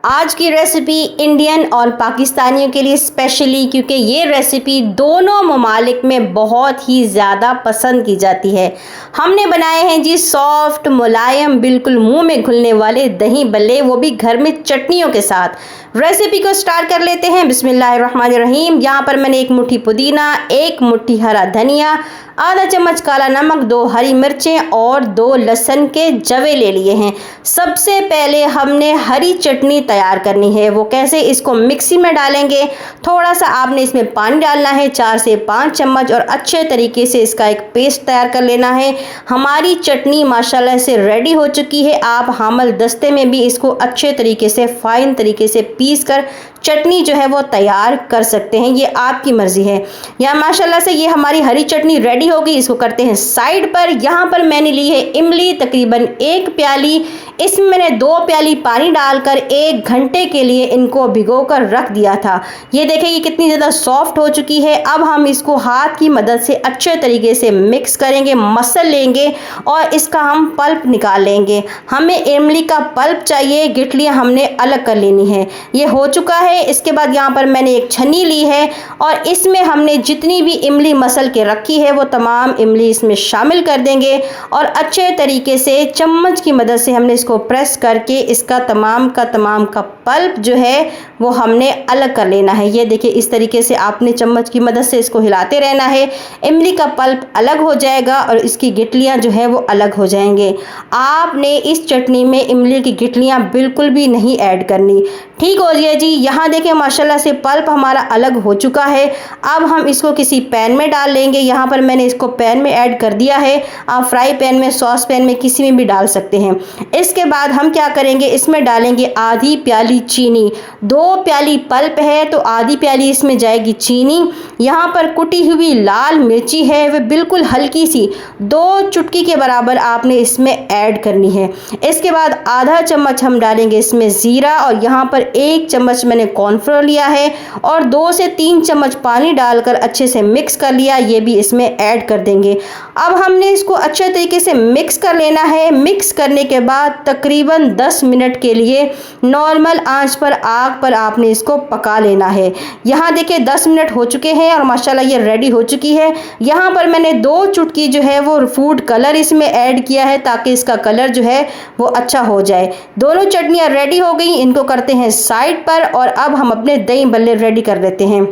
आज की recipe Indian और पाकिस्तानियों के लिए स्पेशली, क्योंकि ये रेसिपी दोनों ममालिक में बहुत ही ज़्यादा पसंद की जाती है। हमने बनाए हैं जी सॉफ्ट मुलायम बिल्कुल मुंह में घुलने वाले दही बल्ले, वो भी घर में चटनियों के साथ। रेसिपी को स्टार्ट कर लेते हैं। बिस्मिल्लाहिर्रहमानिर्रहीम। यहाँ पर मैंने एक मुट्ठी पुदीना, एक मुट्ठी हरा धनिया, आधा चम्मच काला नमक, 2 हरी मिर्चें और 2 लहसुन के जवे ले लिए हैं। सबसे पहले हमने हरी चटनी तैयार करनी है। वो कैसे? इसको मिक्सी में डालेंगे। थोड़ा सा आपने इसमें पानी डालना है, 4 से 5 चम्मच, और अच्छे तरीके से इसका एक पेस्ट तैयार कर लेना है। हमारी चटनी माशाल्लाह से रेडी हो चुकी है। आप हामल दस्ते में भी इसको अच्छे तरीके से फाइन तरीके से पीस कर चटनी जो है वो तैयार कर सकते हैं, ये आपकी मर्ज़ी है। यहाँ माशाल्लाह से ये हमारी हरी चटनी रेडी हो गई। इसको करते हैं साइड पर। यहाँ पर मैंने ली है इमली, तकरीबन 1 प्याली। इसमें मैंने 2 प्याली पानी डालकर 1 घंटे के लिए इनको भिगो कर रख दिया था। ये देखिए ये कितनी ज़्यादा सॉफ्ट हो चुकी है। अब हम इसको हाथ की मदद से अच्छे तरीके से मिक्स करेंगे, मसल लेंगे और इसका हम पल्प निकाल लेंगे। हमें इमली का पल्प चाहिए, गिटलियाँ हमने अलग कर लेनी है। ये हो चुका है। इसके बाद यहाँ पर मैंने एक छन्नी ली है और इसमें हमने जितनी भी इमली मसल के रखी है वो तमाम इमली इसमें शामिल कर देंगे और अच्छे तरीके से चम्मच की मदद से हमने इसको प्रेस करके इसका तमाम का पल्प जो है वो हमने अलग कर लेना है। ये देखिए इस तरीके से आपने चम्मच की मदद से इसको हिलाते रहना है। इमली का पल्प अलग हो जाएगा और इसकी गिटलियाँ जो है वो अलग हो जाएंगे। आपने इस चटनी में इमली की गिटलियाँ बिल्कुल भी नहीं ऐड करनी। ठीक हो गया जी। यहाँ देखिए माशाल्लाह से पल्प हमारा अलग हो चुका है। अब हम इसको किसी पैन में डाल लेंगे। यहाँ पर मैंने इसको पैन में ऐड कर दिया है। आप फ्राई पैन में, सॉस पैन में, किसी में भी डाल सकते हैं। इसके बाद हम क्या करेंगे, इसमें डालेंगे आधी प्याली चीनी। 2 प्याली पल्प है तो आधी प्याली इसमें जाएगी चीनी। यहाँ पर कुटी हुई लाल मिर्ची है, वह बिल्कुल हल्की सी 2 चुटकी के बराबर आपने इसमें ऐड करनी है। इसके बाद आधा चम्मच हम डालेंगे इसमें ज़ीरा और यहाँ पर 1 चम्मच मैंने कॉर्नफ्लोर लिया है और 2 से 3 चम्मच पानी डालकर अच्छे से मिक्स कर लिया। ये भी इसमें ऐड कर देंगे। अब हमने इसको अच्छे तरीके से मिक्स कर लेना है। मिक्स करने के बाद तकरीबन 10 मिनट के लिए नॉर्मल आंच पर, आग पर आपने इसको पका लेना है। यहाँ देखिए 10 मिनट हो चुके हैं और माशाल्लाह ये रेडी हो चुकी है। यहाँ पर मैंने 2 चुटकी जो है वो फूड कलर इसमें ऐड किया है ताकि इसका कलर जो है वो अच्छा हो जाए। दोनों चटनियाँ रेडी हो गई। इनको करते हैं साइड पर और अब हम अपने दही बल्ले रेडी कर लेते हैं।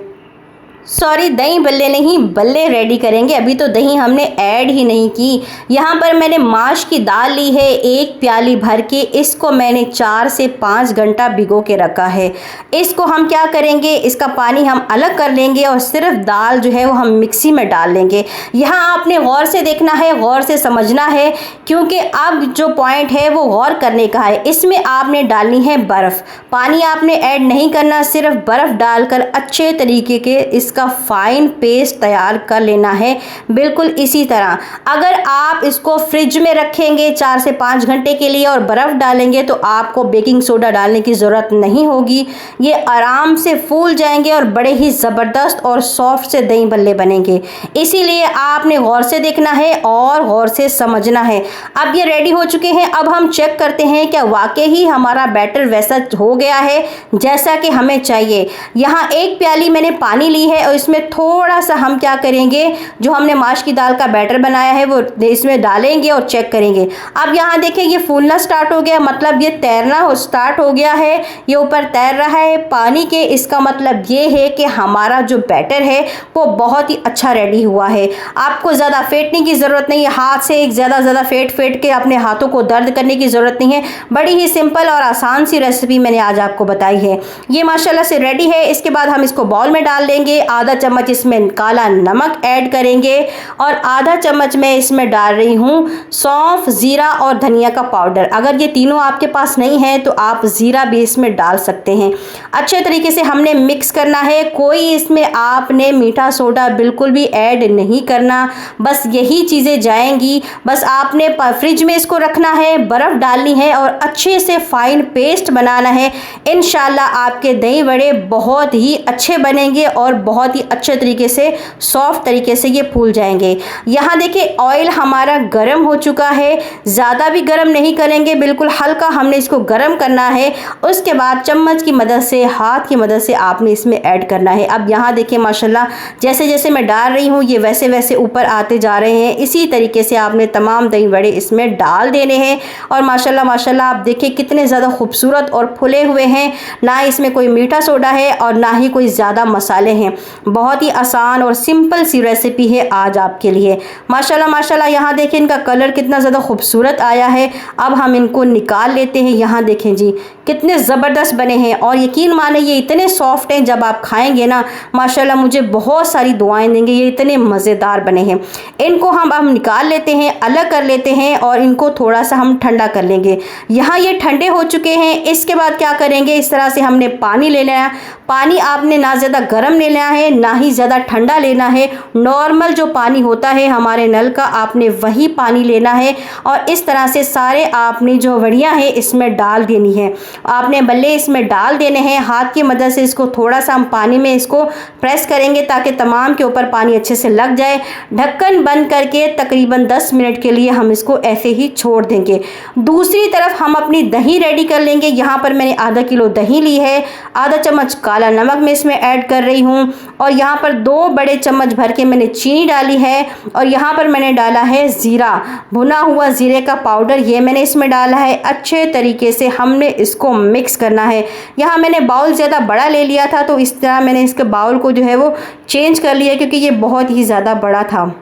सॉरी, दही बल्ले नहीं, बल्ले रेडी करेंगे। अभी तो दही हमने ऐड ही नहीं की। यहाँ पर मैंने माश की दाल ली है 1 प्याली भर के। इसको मैंने 4 से 5 घंटा भिगो के रखा है। इसको हम क्या करेंगे, इसका पानी हम अलग कर लेंगे और सिर्फ दाल जो है वो हम मिक्सी में डाल लेंगे। यहाँ आपने गौर से देखना है, गौर से समझना है, क्योंकि अब जो पॉइंट है वो गौर करने का है। इसमें आपने डालनी है बर्फ़। पानी आपने ऐड नहीं करना, सिर्फ बर्फ़ डालकर अच्छे तरीके के इसका फाइन पेस्ट तैयार कर लेना है। बिल्कुल इसी तरह अगर आप इसको फ्रिज में रखेंगे 4 से 5 घंटे के लिए और बर्फ़ डालेंगे तो आपको बेकिंग सोडा डालने की ज़रूरत नहीं होगी। ये आराम से फूल जाएंगे और बड़े ही ज़बरदस्त और सॉफ्ट से दही बल्ले बनेंगे। इसीलिए आपने गौर से देखना है और गौर से समझना है। अब ये रेडी हो चुके हैं। अब हम चेक करते हैं क्या वाकई ही हमारा बैटर वैसा हो गया है जैसा कि हमें चाहिए। यहाँ 1 प्याली मैंने पानी ली है और इसमें थोड़ा सा हम क्या करेंगे, जो हमने माश की दाल का बैटर बनाया है वो इसमें डालेंगे और चेक करेंगे। अब यहाँ देखिए ये फूलना स्टार्ट हो गया, मतलब ये तैरना स्टार्ट हो गया है। ये ऊपर तैर रहा है पानी के। इसका मतलब ये है कि हमारा जो बैटर है वो बहुत ही अच्छा रेडी हुआ है। आपको ज़्यादा फेंटने की ज़रूरत नहीं है। हाथ से एक ज़्यादा फेंट के अपने हाथों को दर्द करने की ज़रूरत नहीं है। बड़ी ही सिंपल और आसान सी रेसिपी मैंने आज आपको बताई है। ये माशाल्लाह से रेडी है। इसके बाद हम इसको बाउल में डाल लेंगे। आधा चम्मच इसमें काला नमक ऐड करेंगे और आधा चम्मच मैं इसमें डाल रही हूँ सौंफ, ज़ीरा और धनिया का पाउडर। अगर ये तीनों आपके पास नहीं है तो आप ज़ीरा भी इसमें डाल सकते हैं। अच्छे तरीके से हमने मिक्स करना है। कोई इसमें आपने मीठा सोडा बिल्कुल भी ऐड नहीं करना, बस यही चीज़ें जाएंगी। बस आपने फ्रिज में इसको रखना है, बर्फ़ डालनी है और अच्छे से फाइन पेस्ट बनाना है। इंशाल्लाह आपके दही बड़े बहुत ही अच्छे बनेंगे और बहुत बहुत ही अच्छे तरीके से सॉफ्ट तरीके से ये फूल जाएंगे। यहाँ देखिए ऑयल हमारा गर्म हो चुका है, ज़्यादा भी गर्म नहीं करेंगे, बिल्कुल हल्का हमने इसको गर्म करना है। उसके बाद चम्मच की मदद से, हाथ की मदद से आपने इसमें ऐड करना है। अब यहाँ देखिए माशाल्लाह जैसे जैसे मैं डाल रही हूँ ये वैसे वैसे ऊपर आते जा रहे हैं। इसी तरीके से आपने तमाम दही बड़े इसमें डाल देने हैं। और माशाल्लाह माशाल्लाह आप देखिए कितने ज़्यादा खूबसूरत और फुले हुए हैं। ना इसमें कोई मीठा सोडा है और ना ही कोई ज़्यादा मसाले हैं। बहुत ही आसान और सिंपल सी रेसिपी है आज आपके लिए। माशाल्लाह माशाल्लाह यहाँ देखिए इनका कलर कितना ज़्यादा खूबसूरत आया है। अब हम इनको निकाल लेते हैं। यहाँ देखें जी कितने ज़बरदस्त बने हैं और यकीन माने ये इतने सॉफ्ट हैं, जब आप खाएंगे ना माशाल्लाह मुझे बहुत सारी दुआएं देंगे। ये इतने मज़ेदार बने हैं। इनको हम निकाल लेते हैं, अलग कर लेते हैं और इनको थोड़ा सा हम ठंडा कर लेंगे। यहाँ ये ठंडे हो चुके हैं। इसके बाद क्या करेंगे, इस तरह से हमने पानी ले लेना। पानी आपने ना ज़्यादा गर्म लेना है ना ही ज़्यादा ठंडा लेना है। नॉर्मल जो पानी होता है हमारे नल का आपने वही पानी लेना है और इस तरह से सारे आपने जो वड़ियाँ हैं इसमें डाल देनी है। आपने बल्ले इसमें डाल देने हैं। हाथ की मदद से इसको थोड़ा सा हम पानी में इसको प्रेस करेंगे ताकि तमाम के ऊपर पानी अच्छे से लग जाए। ढक्कन बंद करके तकरीबन 10 मिनट के लिए हम इसको ऐसे ही छोड़ देंगे। दूसरी तरफ हम अपनी दही रेडी कर लेंगे। यहाँ पर मैंने आधा किलो दही ली है। आधा चम्मच काला नमक मैं इसमें ऐड कर रही हूँ और यहाँ पर 2 बड़े चम्मच भर के मैंने चीनी डाली है और यहाँ पर मैंने डाला है ज़ीरा, भुना हुआ ज़ीरे का पाउडर, ये मैंने इसमें डाला है। अच्छे तरीके से हमने इसको मिक्स करना है। यहाँ मैंने बाउल ज़्यादा बड़ा ले लिया था तो इस तरह मैंने इसके बाउल को जो है वो चेंज कर लिया क्योंकि ये बहुत ही ज़्यादा बड़ा था।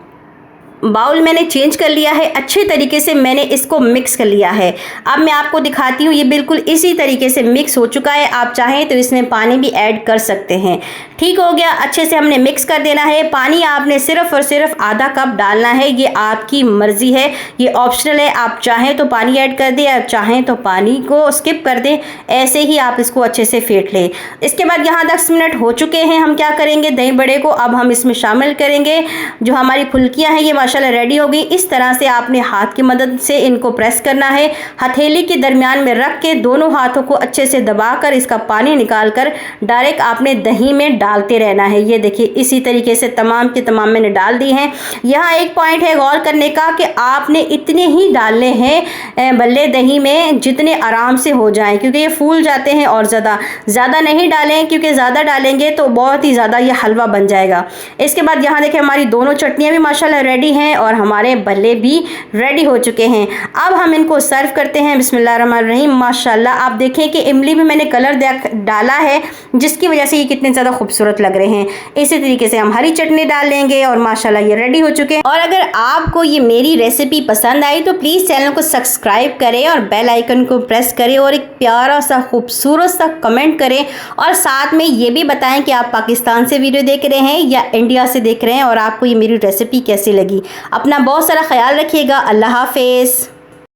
बाउल मैंने चेंज कर लिया है। अच्छे तरीके से मैंने इसको मिक्स कर लिया है। अब मैं आपको दिखाती हूँ ये बिल्कुल इसी तरीके से मिक्स हो चुका है। आप चाहें तो इसमें पानी भी ऐड कर सकते हैं। ठीक हो गया, अच्छे से हमने मिक्स कर देना है। पानी आपने सिर्फ़ और सिर्फ आधा कप डालना है। ये आपकी मर्ज़ी है, ये ऑप्शनल है। आप चाहें तो पानी ऐड कर दें या चाहें तो पानी को स्किप कर दें। ऐसे ही आप इसको अच्छे से फेंट लें। इसके बाद यहाँ 10 मिनट हो चुके हैं। हम क्या करेंगे, दही बड़े को अब हम इसमें शामिल करेंगे। जो हमारी फुल्कियाँ हैं ये माशाल्लाह रेडी हो गई। इस तरह से आपने हाथ की मदद से इनको प्रेस करना है। हथेली के दरमियान में रख के दोनों हाथों को अच्छे से दबाकर इसका पानी निकाल कर डायरेक्ट आपने दही में डालते रहना है। ये देखिए इसी तरीके से तमाम के तमाम मैंने डाल दी हैं। यहाँ एक पॉइंट है गौर करने का कि आपने इतने ही डालने हैं बल्ले दही में जितने आराम से हो जाएं, क्योंकि ये फूल जाते हैं और ज़्यादा नहीं डालें क्योंकि ज़्यादा डालेंगे तो बहुत ही ज़्यादा ये हलवा बन जाएगा। इसके बाद यहाँ देखिए हमारी दोनों चटनियाँ भी माशाल्लाह रेडी हैं और हमारे बल्ले भी रेडी हो चुके हैं। अब हम इनको सर्व करते हैं। बिस्मिल्लाहिर्रहमानिर्रहीम। माशाल्लाह आप देखें कि इमली में मैंने कलर डाला है जिसकी वजह से ये कितने ज़्यादा खूबसूरत लग रहे हैं। इसी तरीके से हम हरी चटनी डाल लेंगे और माशाल्लाह ये रेडी हो चुके हैं। और अगर आपको ये मेरी रेसिपी पसंद आई तो प्लीज़ चैनल को सब्सक्राइब करें और बेल आइकन को प्रेस करें और एक प्यारा सा खूबसूरत सा कमेंट करें और साथ में ये भी बताएं कि आप पाकिस्तान से वीडियो देख रहे हैं या इंडिया से देख रहे हैं और आपको ये मेरी रेसिपी कैसी लगी। अपना बहुत सारा ख्याल रखिएगा। अल्लाह हाफिज़।